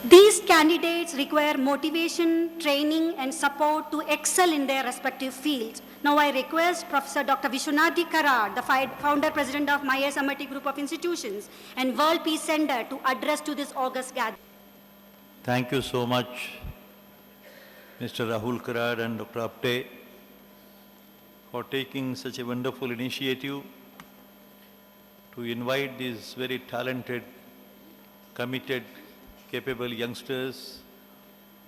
These candidates require motivation, training, and support to excel in their respective fields. Now I request Professor Dr. Vishwanath Karad, the founder president of Maya Samati Group of Institutions and World Peace Center, to address to this august gathering. Thank you so much, Mr. Rahul Karad and Dr. Apte, for taking such a wonderful initiative to invite these very talented, committed, capable youngsters.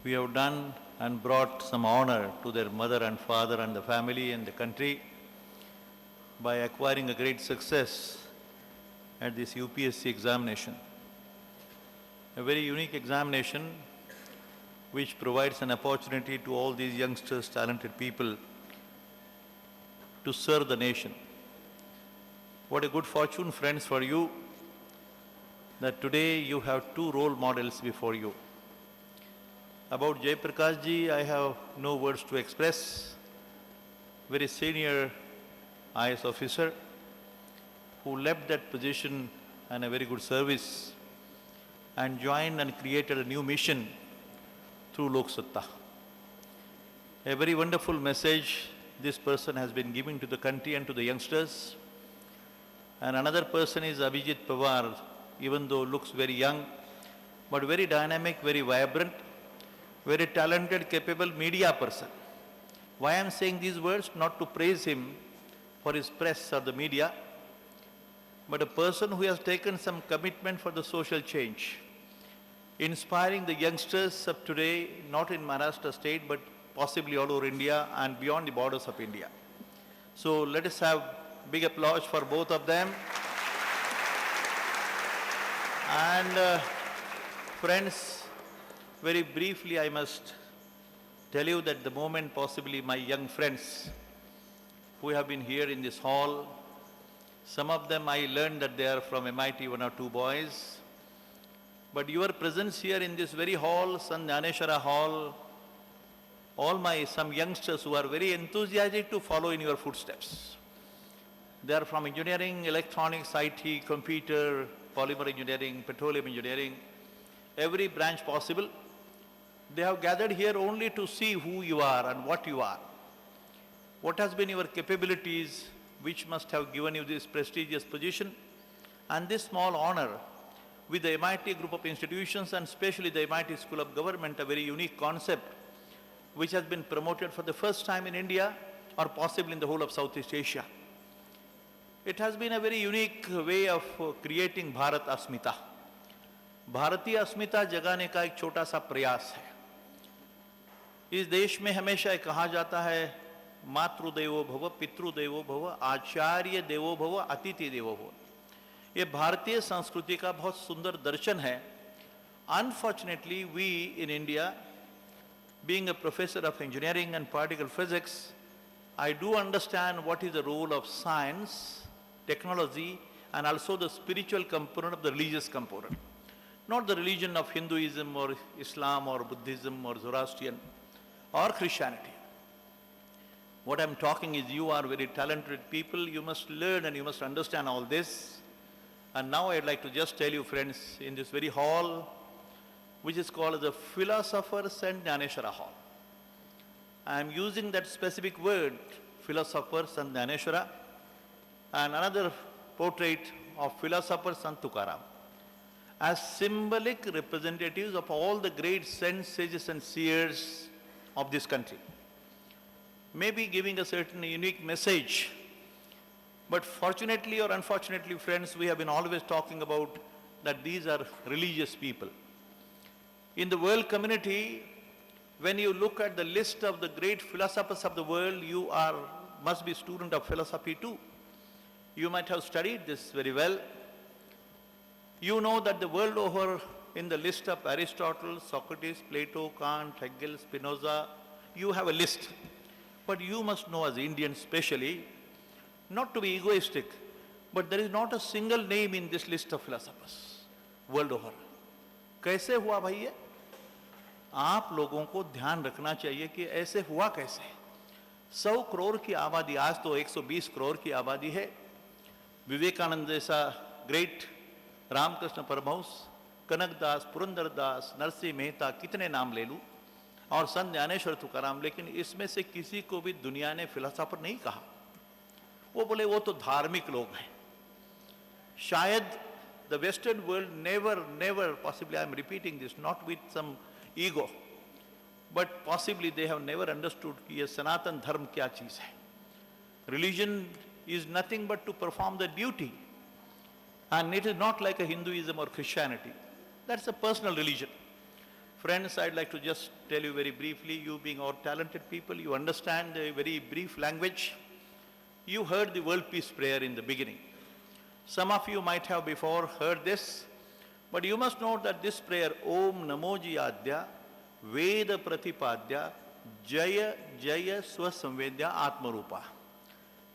We have done and brought some honor to their mother and father and the family and the country by acquiring a great success at this UPSC examination. A very unique examination which provides an opportunity to all these youngsters, talented people, to serve the nation. What a good fortune, friends, for you, that today you have two role models before you. About Jai Prakash ji, I have no words to express. Very senior IAS officer who left that position and a very good service and joined and created a new mission through Lok Satta. A very wonderful message this person has been giving to the country and to the youngsters. And another person is Abhijit Pawar, even though looks very young, but very dynamic, very vibrant, very talented, capable media person. Why I am saying these words? Not to praise him for his press or the media, but a person who has taken some commitment for the social change, inspiring the youngsters of today, not in Maharashtra state, but possibly all over India and beyond the borders of India. So let us have big applause for both of them. And friends, very briefly I must tell you that the moment possibly my young friends who have been here in this hall, some of them I learned that they are from MIT, one or two boys. But your presence here in this very hall, Sant Jnaneshwara Hall, some youngsters who are very enthusiastic to follow in your footsteps. They are from engineering, electronics, IT, computer, polymer engineering, petroleum engineering, every branch possible. They have gathered here only to see who you are and what you are. What has been your capabilities, which must have given you this prestigious position and this small honor with the MIT group of institutions and especially the MIT School of Government, a very unique concept which has been promoted for the first time in India or possibly in the whole of Southeast Asia. It has been a very unique way of creating Bharat Asmita. भारतीय अस्मिता जगाने का एक छोटा सा प्रयास है. इस देश में हमेशा कहा जाता है मातृदेवो भव, पितृदेवो भव, आचार्य देवो भव, अतिथि देवो भव. ये भारतीय संस्कृति का बहुत सुंदर दर्शन है. Unfortunately, we in India, being a professor of engineering and particle physics, I do understand what is the role of science, technology, and also the spiritual component of the religious component. Not the religion of Hinduism or Islam or Buddhism or Zoroastrian or Christianity. What I'm talking is you are very talented people, you must learn and you must understand all this. And now I'd like to just tell you, friends, in this very hall, which is called the Philosophers and Jnaneshwara Hall. I am using that specific word, Philosophers and Jnaneshwara, and another portrait of Philosophers and Tukaram, as symbolic representatives of all the great saints, sages and seers of this country. Maybe giving a certain unique message, but fortunately or unfortunately, friends, we have been always talking about that these are religious people. In the world community, when you look at the list of the great philosophers of the world, you must be student of philosophy too. You might have studied this very well. You know that the world over in the list of Aristotle, Socrates, Plato, Kant, Hegel, Spinoza, you have a list. But you must know as Indians especially, not to be egoistic, but there is not a single name in this list of philosophers world over. कैसे हुआ भाई ये? आप लोगों को ध्यान रखना चाहिए कि ऐसे हुआ कैसे. 100 करोड़ की आबादी, आज तो 120 करोड़ की आबादी है. विवेकानंद जैसा ग्रेट, रामकृष्ण परमहंस, कनकदास, पुरंदरदास, नरसिंह मेहता, कितने नाम ले लूं, और संत ज्ञानेश्वर तुकाराम, लेकिन इसमें से किसी को भी दुनिया ने फिलोसोफर नहीं कहा। वो बोले वो तो धार्मिक लोग हैं। शायद the Western world never, possibly I am repeating this, not with some ego, but possibly they have never understood कि ये सनातन धर्म क्या चीज है। Religion is nothing but to perform the duty, and it is not like a Hinduism or Christianity. That's a personal religion. Friends, I'd like to just tell you very briefly, you being all talented people, you understand a very brief language. You heard the world peace prayer in the beginning. Some of you might have before heard this, but you must know that this prayer, Om Namo Jiyadya, Veda Pratipadya, Jaya Jaya Swasamvedya Atmarupa.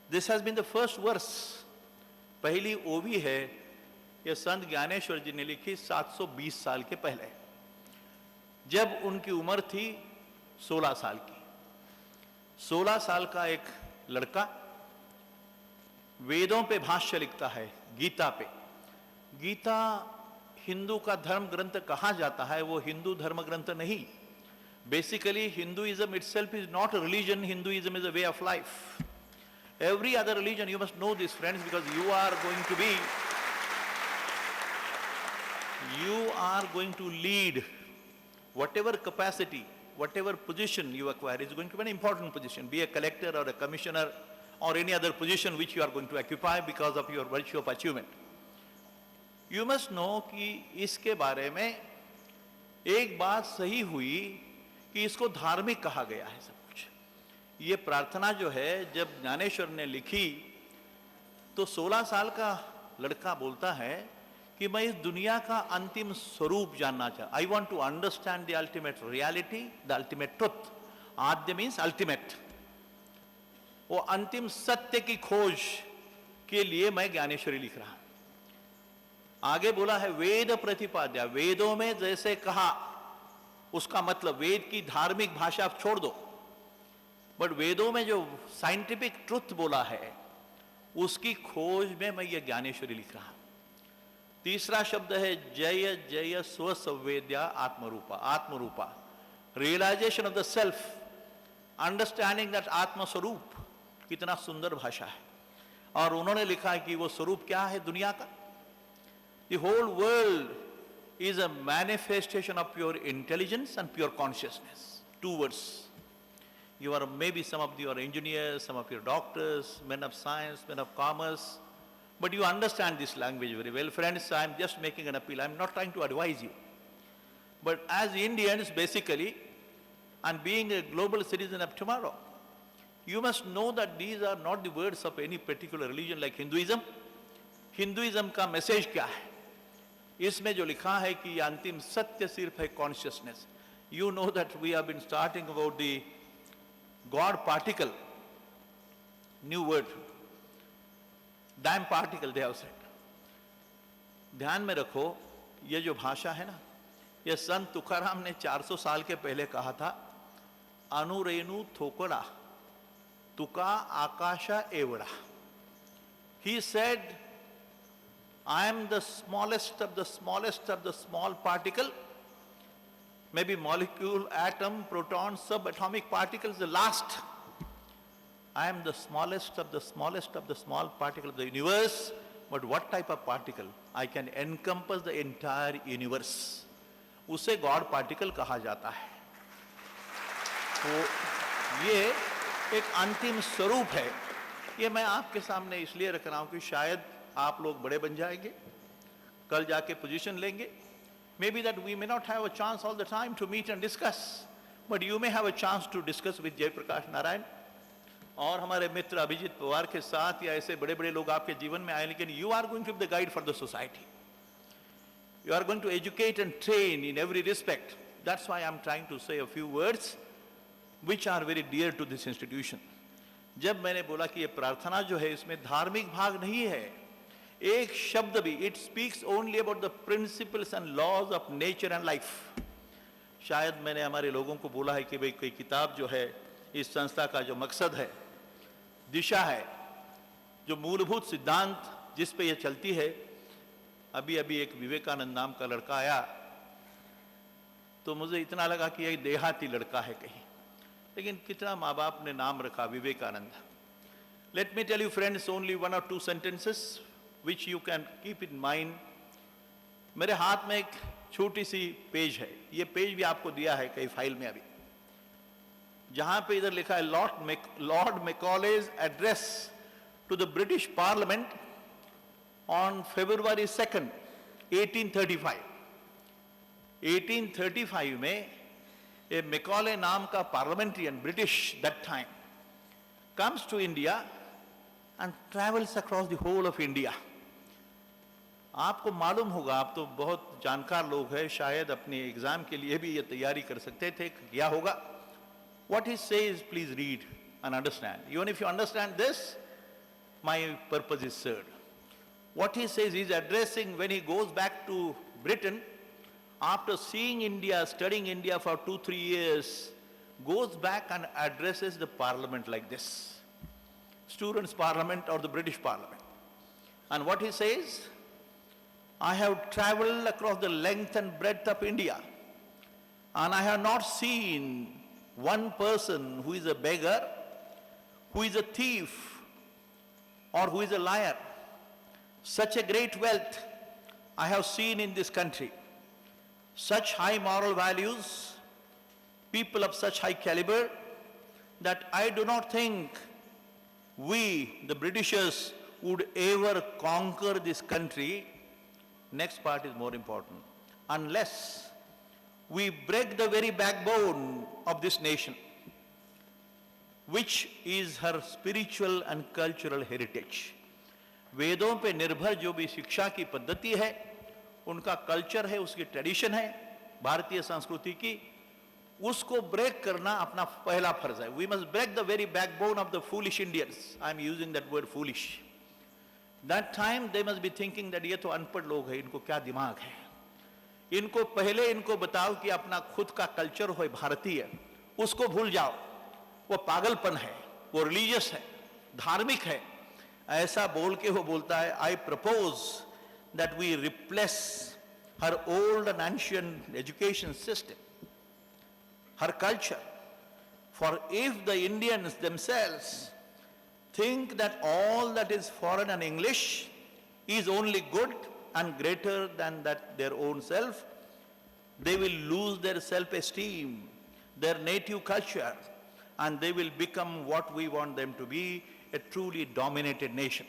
This has been the first verse. पहली ओवी है, यह संत ज्ञानेश्वर जी ने लिखी 720 साल के पहले, जब उनकी उम्र थी 16 साल की। 16 साल का एक लड़का वेदों पे भाष्य लिखता है, गीता पे। गीता हिंदू का धर्म ग्रंथ कहा जाता है, वो हिंदू धर्म ग्रंथ नहीं। Basically Hinduism itself is not a religion, Hinduism is a way of life. Every other religion, you must know this, friends, because you are going to lead. Whatever capacity, whatever position you acquire is going to be an important position, be a collector or a commissioner or any other position which you are going to occupy because of your virtue of achievement. You must know कि इसके बारे में एक बात सही हुई कि इसको धार्मिक कहा गया है सब कुछ। ये प्रार्थना जो है जब ज्ञानेश्वर ने लिखी तो 16 साल का लड़का बोलता है कि मैं इस दुनिया का अंतिम स्वरूप जानना चाहता। I want to understand the ultimate reality, the ultimate truth. आद्य means ultimate. वो अंतिम सत्य की खोज के लिए मैं ज्ञानेश्वरी लिख रहा हूं। आगे बोला है वेद प्रतिपाद्या, वेदों में जैसे कहा उसका मतलब वेद की धार्मिक भाषा आप छोड़ दो, बट वेदों में जो साइंटिफिक ट्रुथ बोला है उसकी खोज में मैं ये ज्ञानेश्वरी लिख रहा हूं। तीसरा शब्द है जय जय स्वसंवेद्या आत्मरूपा, आत्मरूपा, realisation of the self, understanding that आत्मस्वरूप। कितना सुंदर भाषा है। और उन्होंने लिखा है कि वो स्वरूप क्या है दुनिया का। The whole world is a manifestation of pure intelligence and pure consciousness. 2 words. You are maybe some of you are engineers, some of you are doctors, men of science, men of commerce, but you understand this language very well. Friends, I am just making an appeal. I am not trying to advise you. But as Indians, basically, and being a global citizen of tomorrow, you must know that these are not the words of any particular religion like Hinduism. Hinduism का message क्या है? इसमें जो लिखा है कि ये अंतिम सत्य सिर्फ है consciousness. You know that we have been starting about the God particle, new word, damn particle they have said. ध्यान में रखो, ये जो भाषा है ना, ये संत तुकाराम ने 400 साल के पहले कहा था। अनुरेणु थोकड़ा तुका आकाशा एवड़ा। He said, I am the smallest of the smallest of the small particle, maybe molecule, atom, proton, subatomic particles, the last. I am the smallest of the smallest of the small particle of the universe, but what type of particle? I can encompass the entire universe. उसे God particle कहा जाता है। तो ये एक अंतिम स्वरूप है। ये मैं आपके सामने इसलिए रख रहा हूं कि शायद आप लोग बड़े बन जाएंगे, कल जाके पोजीशन लेंगे। Maybe that we may not have a chance all the time to meet and discuss, but you may have a chance to discuss with Jay Prakash Narayan और हमारे मित्र अभिजीत पवार के साथ, या ऐसे बड़े बड़े लोग आपके जीवन में आए। लेकिन you are going to be the guide for the society. You are going to educate and train in every respect. That's why I am trying to say a few words which are very dear to this institution. जब मैंने बोला कि ये प्रार्थना जो है इसमें धार्मिक भाग नहीं है, एक शब्द भी, it speaks only about the principles and laws of nature and life. शायद मैंने हमारे लोगों को बोला है कि भाई कोई किताब जो है इस संस्था का जो मकसद है, दिशा है, जो मूलभूत सिद्धांत जिस पे ये चलती है, अभी अभी एक विवेकानंद नाम का लड़का आया, तो मुझे इतना लगा कि ये देहाती लड़का है कहीं, लेकिन कितना माँ बाप ने नाम रखा Vivekananda. Let me tell you friends only 1 or 2 sentences which you can keep in mind. मेरे हाथ में एक छोटी सी पेज है, ये पेज भी आपको दिया है कई फाइल में अभी, जहां पे इधर लिखा है Lord Macaulay's address to the British parliament on February 2nd, 1835। 1835 में a Macaulay नाम का parliamentarian, British that time, comes to India and travels across the whole of India. आपको मालूम होगा, आप तो बहुत जानकार लोग हैं, शायद अपने एग्जाम के लिए भी ये तैयारी कर सकते थे, किया होगा. What he says, please read and understand. Even if you understand this, my purpose is served. What he says is addressing when he goes back to Britain, after seeing India, studying India for 2-3 years, goes back and addresses the parliament like this. Students' parliament or the British parliament. And what he says, I have traveled across the length and breadth of India, and I have not seen one person who is a beggar, who is a thief, or who is a liar. Such a great wealth I have seen in this country. Such high moral values, people of such high caliber, that I do not think we, the Britishers, would ever conquer this country. Next part is more important. Unless we break the very backbone of this nation, which is her spiritual and cultural heritage. वेदों पे निर्भर जो भी शिक्षा की पद्धति है, उनका कल्चर है, उसकी ट्रेडिशन है, भारतीय संस्कृति की, उसको ब्रेक करना अपना पहला फर्ज है. We must break the very backbone of the foolish Indians. I am using that word foolish. That time they must be thinking that ये तो अनपढ़ लोग हैं, इनको क्या दिमाग है. इनको पहले इनको बताओ कि अपना खुद का कल्चर हो भारतीय, उसको भूल जाओ. वो पागलपन है, वो रिलीजियस है, धार्मिक है. ऐसा बोल के वो बोलता है, I propose that we replace her old and ancient education system, her culture. For if the Indians themselves think that all that is foreign and English is only good and greater than that their own self, they will lose their self-esteem, their native culture, and they will become what we want them to be, a truly dominated nation.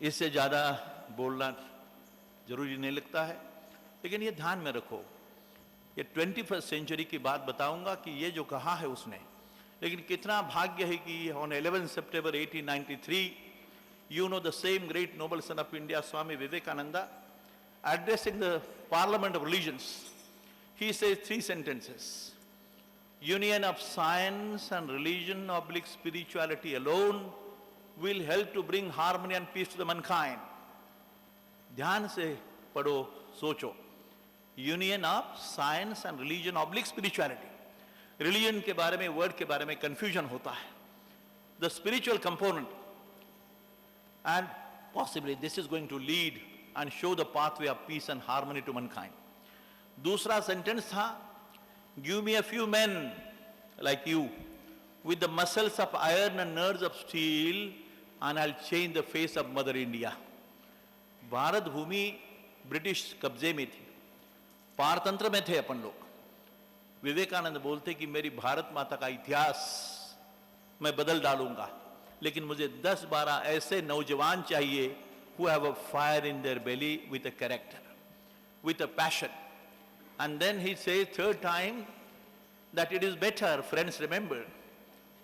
इससे ज़्यादा बोलना जरूरी नहीं लगता है, लेकिन ये ध्यान में रखो, ये 21st century की बात बताऊंगा कि ये जो कहा है उसने, लेकिन कितना भाग्य है कि on 11 September 1893, you know the same great noble son of India, Swami Vivekananda, addressing the Parliament of Religions, he says 3 sentences. Union of science and religion / spirituality alone will help to bring harmony and peace to the mankind. ध्यान से पढ़ो, सोचो. Union of science and religion / spirituality. Religion के बारे में, word के बारे में confusion होता है. The spiritual component, and possibly this is going to lead and show the pathway of peace and harmony to mankind. दूसरा sentence था, give me a few men like you with the muscles of iron and nerves of steel and I'll change the face of Mother India. Bharat भूमि British कब्जे में थी, पारतंत्र में थे अपन लोग. विवेकानंद बोलते कि मेरी भारत माता का इतिहास मैं बदल डालूंगा, लेकिन मुझे 10-12 ऐसे नौजवान चाहिए who have a fire in their belly with a character, with a passion. And then he says third time that it is better, friends, remember,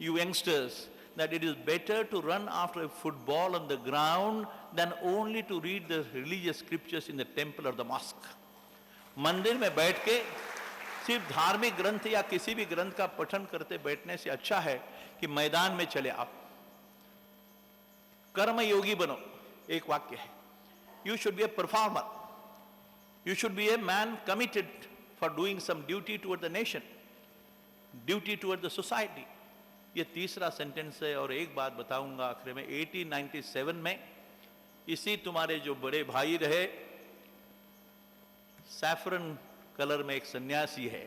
you youngsters, that it is better to run after a football on the ground than only to read the religious scriptures in the temple or the mosque. मंदिर में बैठ के सिर्फ धार्मिक ग्रंथ या किसी भी ग्रंथ का पठन करते बैठने से अच्छा है कि मैदान में चले आओ. कर्म योगी बनो, एक वाक्य है. You should be a performer. You should be a man committed for doing some duty toward the nation, duty toward the society. ये तीसरा सेंटेंस है. और एक बात बताऊंगा आखिर में, 1897 में इसी तुम्हारे जो बड़े भाई रहे, सैफरन कलर में एक सन्यासी है,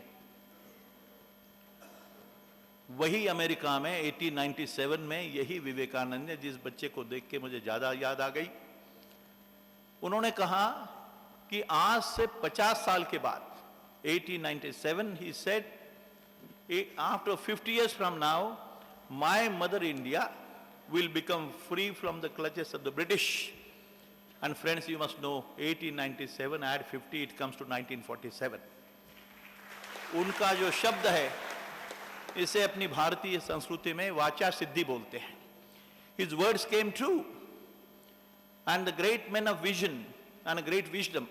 वही अमेरिका में 1897 में यही विवेकानंद ने, जिस बच्चे को देख के मुझे ज्यादा याद आ गई, उन्होंने कहा कि आज से 50 साल के बाद 1897 he said, after 50 years from now my mother India will become free from the clutches of the British. And friends, you must know 1897 add 50 it comes to 1947. उनका जो शब्द है इसे अपनी भारतीय संस्कृति में वाचा सिद्धि बोलते हैं. His words came true, and the great men of vision and a great wisdom,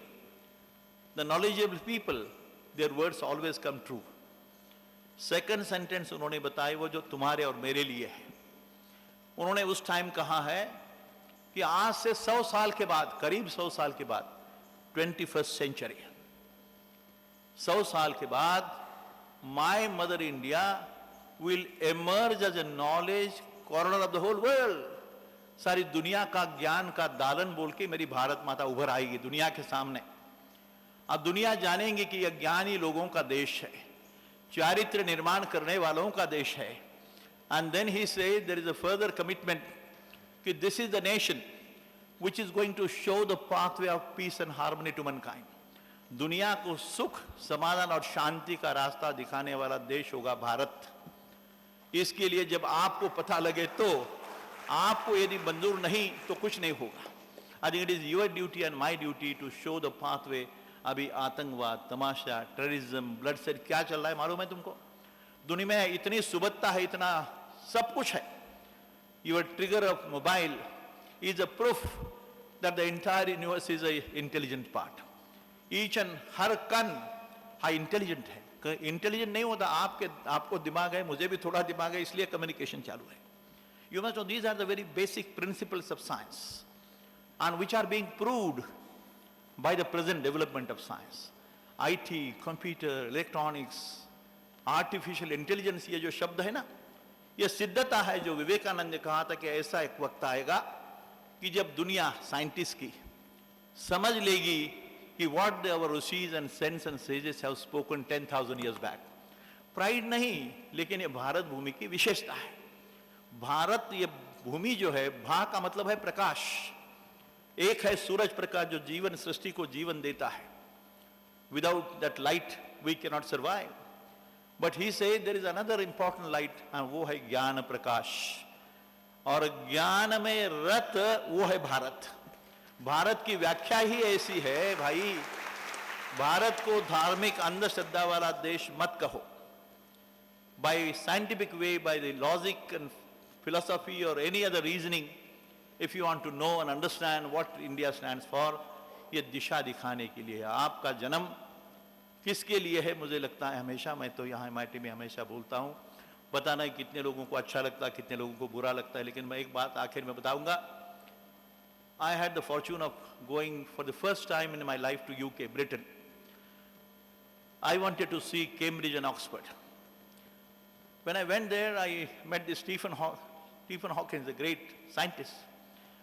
the knowledgeable people, their words always come true. Second sentence उन्होंने बताई वो जो तुम्हारे और मेरे लिए है. उन्होंने उस टाइम कहा है कि आज से 100 साल के बाद, करीब 100 साल के बाद, 21st century, 100 साल के बाद, my mother India will emerge as a knowledge corner of the whole world. सारी दुनिया का ज्ञान का दालन बोल के मेरी भारत माता उभर आएगी दुनिया के सामने. अब दुनिया जानेंगे कि यह ज्ञानी लोगों का देश है, चारित्र निर्माण करने वालों का देश है. And then he said there is a further commitment कि this is the nation which is going to show the pathway of peace and harmony to mankind. दुनिया को सुख, समाधान और शांति का रास्ता दिखाने वाला देश होगा भारत. इसके लिए जब आपको पता लगे तो, आपको यदि मंजूर नहीं तो कुछ नहीं होगा. I think it is your duty and my duty to show the pathway. अभी आतंकवाद, तमाशा, टेररिज्म, ब्लडशेड क्या चल रहा है मालूम है तुमको? दुनिया में इतनी सुबत्ता है, इतना सब कुछ है. Your trigger of mobile is a proof that the entire universe is a intelligent part. Each and हर कण हाई इंटेलिजेंट है. इंटेलिजेंट नहीं होता, आपको दिमाग है, मुझे भी थोड़ा दिमाग है, इसलिए कम्युनिकेशन चालू है. You must know these are the very basic principles of science and which are being proved by the present development of science. IT, computer, electronics, artificial intelligence, ये जो शब्द है ना, ये सिद्धता है जो विवेकानंद ने कहा था कि ऐसा एक वक्त आएगा कि जब दुनिया साइंटिस्ट की समझ लेगी कि what our rishis and saints and sages have spoken 10,000 years back. Pride नहीं, लेकिन ये भारत भूमि की विशेषता है. भारत ये भूमि जो है, भा का मतलब है प्रकाश. एक है सूरज प्रकाश जो जीवन, सृष्टि को जीवन देता है. Without that light we cannot survive. But he said there is another important light, and वो है ज्ञान प्रकाश. और ज्ञान में रत वो है भारत. भारत की व्याख्या ही ऐसी है भाई, भारत को धार्मिक अंधश्रद्धा वाला देश मत कहो. By scientific way, by the logic and philosophy or any other reasoning, if you want to know and understand what India stands for, ये दिशा दिखाने के लिए है. आपका जन्म किसके लिए है? मुझे लगता है हमेशा, मैं तो यहाँ MIT में हमेशा बोलता हूँ, पता नहीं कितने लोगों को अच्छा लगता है, कितने लोगों को बुरा लगता है, लेकिन मैं एक बात आखिर में बताऊंगा. I had the fortune of going for the first time in my life to UK, Britain. I wanted to see Cambridge and Oxford. When I went there, I met this Stephen Hawking, a great scientist.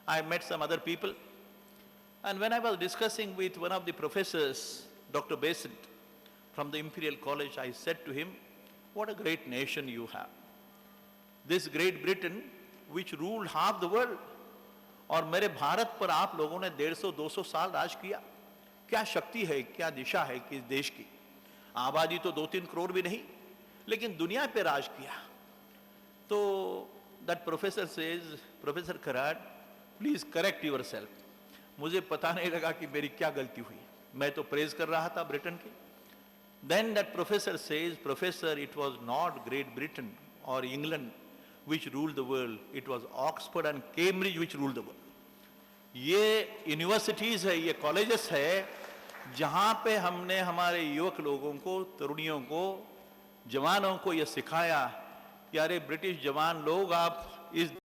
I met some other people. And when I was discussing with one of the professors, Dr. Besant, from the Imperial College, I said to him, what a great nation you have. This Great Britain, which ruled half the world. और मेरे भारत पर आप लोगों ने 150-200 साल राज किया. क्या शक्ति है, क्या दिशा है कि इस देश की. आबादी तो 2-3 करोड़ भी नहीं, लेकिन दुनिया पे राज किया. तो that professor says, Professor Karad, please correct yourself. मुझे पता नहीं लगा कि मेरी क्या गलती हुई. मैं तो प्रेज कर रहा था ब्रिटेन की. Then that professor says, Professor, it was not Great Britain or England which ruled the world. It was Oxford and Cambridge which ruled the world. ये यूनिवर्सिटीज है, ये कॉलेजेस है, जहाँ पे हमने हमारे युवक लोगों को, तरुणियों को, जवानों को ये सिखाया कि अरे ब्रिटिश जवान लोग, आप इस